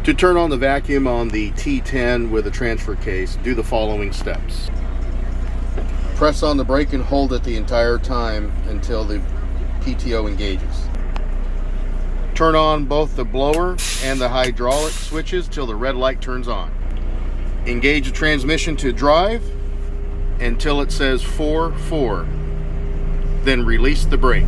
To turn on the vacuum on the T10 with a transfer case, do the following steps. Press on the brake and hold it the entire time until the PTO engages. Turn on both the blower and the hydraulic switches till the red light turns on. Engage the transmission to drive until it says 4-4. Then release the brake.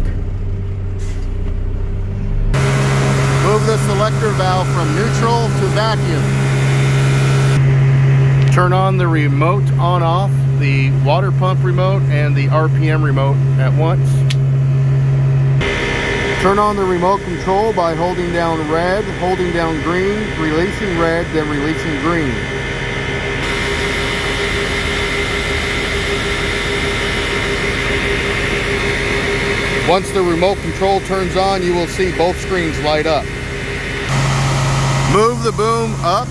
Move the selector valve from neutral to vacuum. Turn on the remote on-off, the water pump remote and the RPM remote at once. Turn on the remote control by holding down red, holding down green, releasing red, then releasing green. Once the remote control turns on, you will see both screens light up. Move the boom up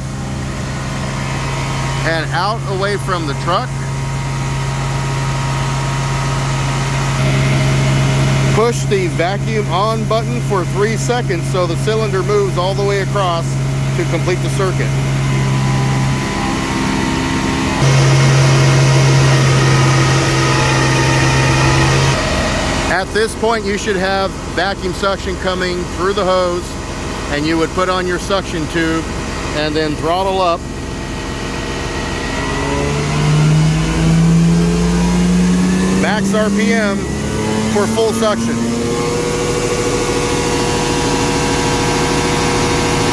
and out away from the truck. Push the vacuum on button for 3 seconds so the cylinder moves all the way across to complete the circuit. At this point, you should have vacuum suction coming through the hose, and you would put on your suction tube and then throttle up. Max RPM for full suction.